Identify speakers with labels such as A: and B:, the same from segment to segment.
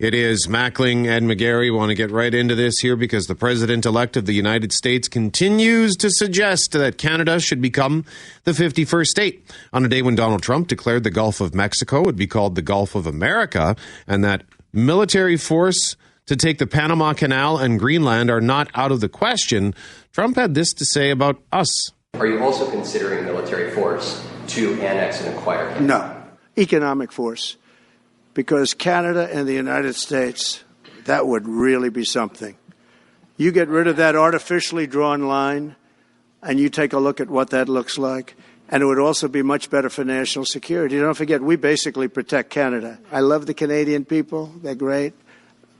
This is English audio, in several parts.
A: It is. Mackling and McGarry want to get right into this here because the president-elect of the United States continues to suggest that Canada should become the 51st state on a day when Donald Trump declared the Gulf of Mexico would be called the Gulf of America, and that military force to take the Panama Canal and Greenland are not out of the question. Trump had this to say about us.
B: Are you also considering military force to annex and acquire Canada?
C: No. Economic force. Because Canada and the United States, that would really be something. You get rid of that artificially drawn line, and you take a look at what that looks like, and it would also be much better for national security. Don't forget, we basically protect Canada. I love the Canadian people. They're great.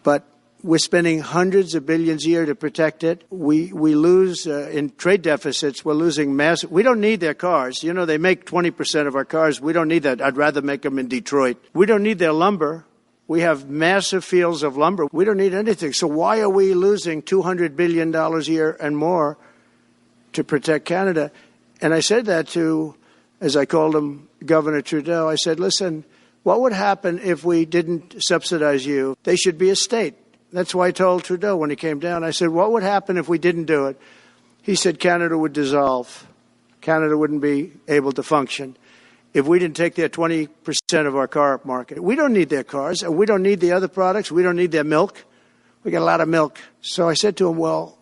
C: But we're spending hundreds of billions a year to protect it. We lose in trade deficits. We're losing massive. We don't need their cars. You know, they make 20% of our cars. We don't need that. I'd rather make them in Detroit. We don't need their lumber. We have massive fields of lumber. We don't need anything. So why are we losing $200 billion a year and more to protect Canada? And I said that to, as I called him, Governor Trudeau. I said, listen, what would happen if we didn't subsidize you? They should be a state. That's why I told Trudeau when he came down, I said, what would happen if we didn't do it? He said Canada would dissolve. Canada wouldn't be able to function if we didn't take their 20% of our car market. We don't need their cars, and we don't need the other products. We don't need their milk. We got a lot of milk. So I said to him, well,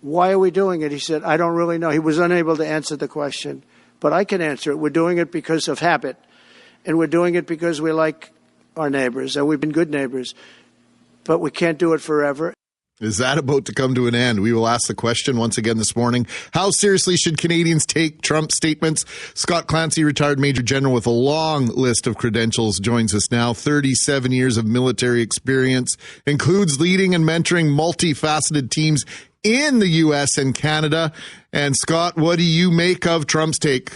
C: why are we doing it? He said, I don't really know. He was unable to answer the question, but I can answer it. We're doing it because of habit, and we're doing it because we like our neighbors, and we've been good neighbors. But we can't do it forever.
D: Is that about to come to an end? We will ask the question once again this morning. How seriously should Canadians take Trump's statements? Scott Clancy, retired Major General with a long list of credentials, joins us now. 37 years of military experience, includes leading and mentoring multifaceted teams in the U.S. and Canada. And Scott, what do you make of Trump's take?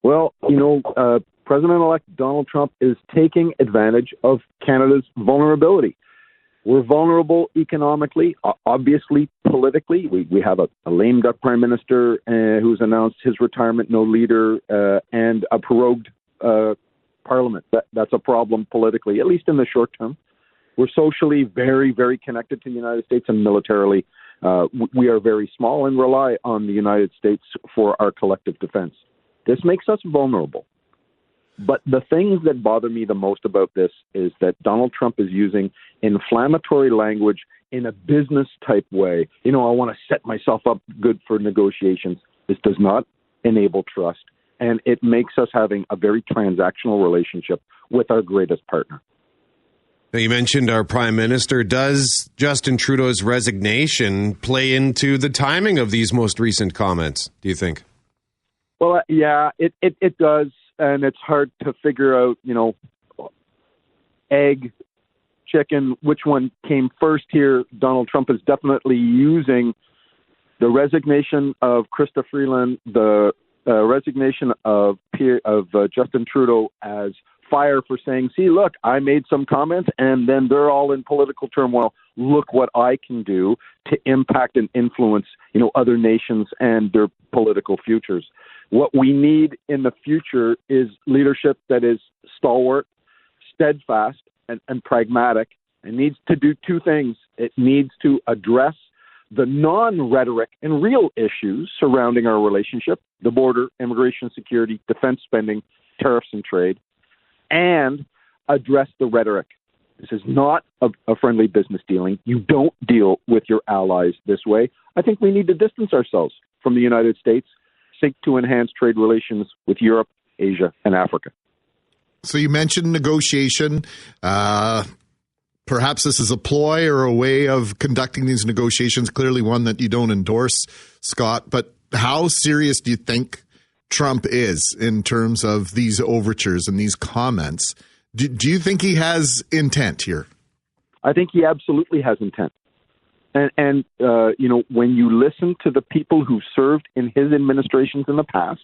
E: Well, President-elect Donald Trump is taking advantage of Canada's vulnerability. We're vulnerable economically, obviously politically. We have a lame duck prime minister who's announced his retirement, no leader, and a prorogued parliament. That's a problem politically, at least in the short term. We're socially very, very connected to the United States, and militarily we are very small and rely on the United States for our collective defense. This makes us vulnerable. But the things that bother me the most about this is that Donald Trump is using inflammatory language in a business-type way. I want to set myself up good for negotiations. This does not enable trust, and it makes us having a very transactional relationship with our greatest partner.
A: Now, you mentioned our prime minister. Does Justin Trudeau's resignation play into the timing of these most recent comments, do you think?
E: Well, yeah, it does. And it's hard to figure out, egg, chicken, which one came first here. Donald Trump is definitely using the resignation of Chrystia Freeland, the resignation of Justin Trudeau as fire for saying, see, look, I made some comments, and then they're all in political turmoil. Look what I can do to impact and influence, other nations and their political futures. What we need in the future is leadership that is stalwart, steadfast, and pragmatic. It needs to do two things. It needs to address the non-rhetoric and real issues surrounding our relationship, the border, immigration, security, defense spending, tariffs and trade, and address the rhetoric. This is not a friendly business dealing. You don't deal with your allies this way. I think we need to distance ourselves from the United States, seek to enhance trade relations with Europe, Asia, and Africa.
D: So you mentioned negotiation. Perhaps this is a ploy or a way of conducting these negotiations, clearly one that you don't endorse, Scott. But how serious do you think Trump is in terms of these overtures and these comments? Do you think he has intent here?
E: I think he absolutely has intent. And when you listen to the people who served in his administrations in the past,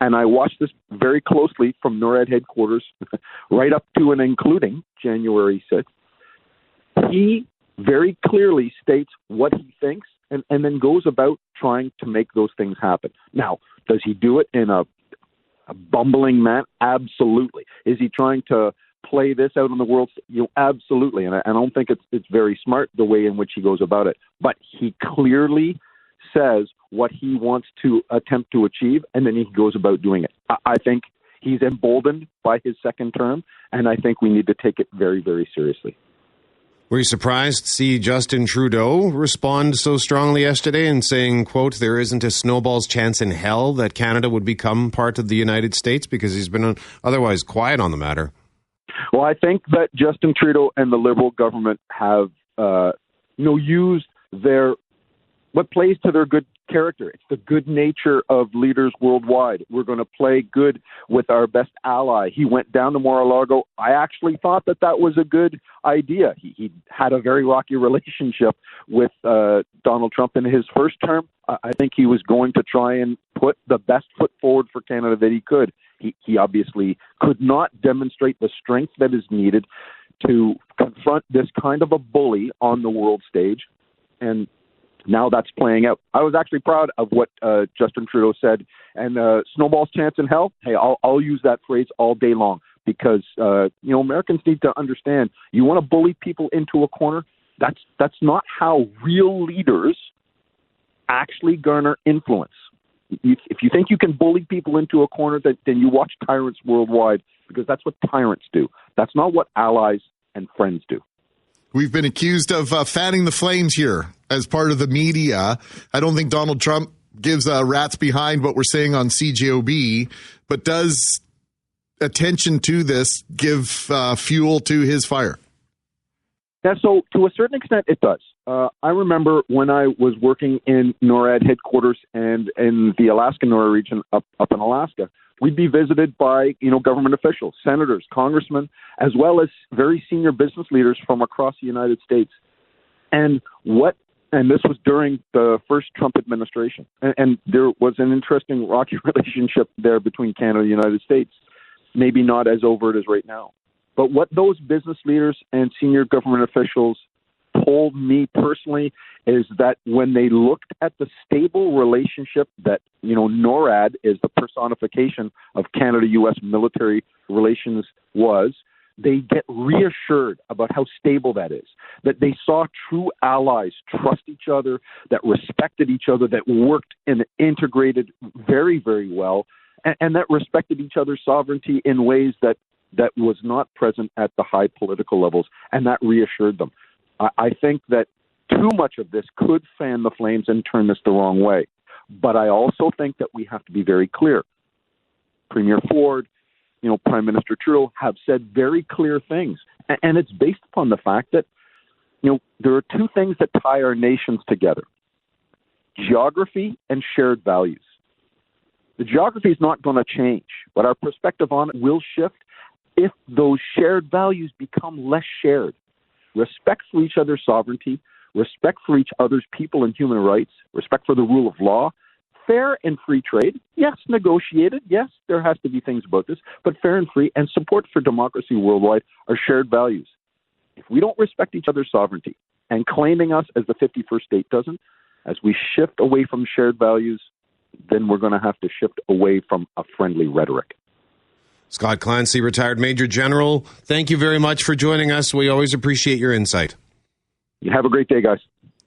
E: and I watched this very closely from NORAD headquarters right up to and including January 6th, he very clearly states what he thinks and then goes about trying to make those things happen. Now, does he do it in a bumbling manner? Absolutely. Is he trying to play this out on the world? Absolutely. And I don't think it's very smart the way in which he goes about it. But he clearly says what he wants to attempt to achieve, and then he goes about doing it. I think he's emboldened by his second term, and I think we need to take it very, very seriously.
A: Were you surprised to see Justin Trudeau respond so strongly yesterday and saying, quote, there isn't a snowball's chance in hell that Canada would become part of the United States, because he's been otherwise quiet on the matter?
E: Well, I think that Justin Trudeau and the Liberal government have used what plays to their good character. It's the good nature of leaders worldwide. We're going to play good with our best ally. He went down to Mar-a-Lago. I actually thought that was a good idea. He had a very rocky relationship with Donald Trump in his first term. I think he was going to try and put the best foot forward for Canada that he could. He obviously could not demonstrate the strength that is needed to confront this kind of a bully on the world stage. And now that's playing out. I was actually proud of what Justin Trudeau said. And snowball's chance in hell, hey, I'll use that phrase all day long, because Americans need to understand, you want to bully people into a corner, that's not how real leaders actually garner influence. If you think you can bully people into a corner, then you watch tyrants worldwide, because that's what tyrants do. That's not what allies and friends do.
D: We've been accused of fanning the flames here as part of the media. I don't think Donald Trump gives a rat's behind what we're saying on CJOB, but does attention to this give fuel to his fire?
E: Yeah, so to a certain extent it does. I remember when I was working in NORAD headquarters and in the Alaska NORAD region up in Alaska, we'd be visited by, government officials, senators, congressmen, as well as very senior business leaders from across the United States. And this was during the first Trump administration. And there was an interesting rocky relationship there between Canada and the United States, maybe not as overt as right now. But what those business leaders and senior government officials told me personally is that when they looked at the stable relationship that, NORAD is the personification of Canada-U.S. military relations was, they get reassured about how stable that is, that they saw true allies trust each other, that respected each other, that worked and integrated very, very well, and that respected each other's sovereignty in ways that was not present at the high political levels, and that reassured them. I think that too much of this could fan the flames and turn this the wrong way. But I also think that we have to be very clear. Premier Ford, Prime Minister Trudeau have said very clear things. And it's based upon the fact that, there are two things that tie our nations together: geography and shared values. The geography is not going to change, but our perspective on it will shift if those shared values become less shared. Respect for each other's sovereignty, respect for each other's people and human rights, respect for the rule of law, fair and free trade, yes, negotiated, yes, there has to be things about this, but fair and free, and support for democracy worldwide are shared values. If we don't respect each other's sovereignty, and claiming us as the 51st state doesn't, as we shift away from shared values, then we're going to have to shift away from a friendly rhetoric.
A: Scott Clancy, retired Major General, thank you very much for joining us. We always appreciate your insight.
E: You have a great day, guys.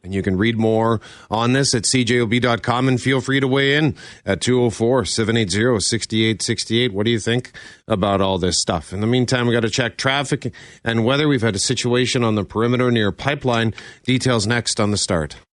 A: And you can read more on this at cjob.com, and feel free to weigh in at 204-780-6868. What do you think about all this stuff? In the meantime, we got to check traffic and weather. We've had a situation on the perimeter near Pipeline. Details next on The Start.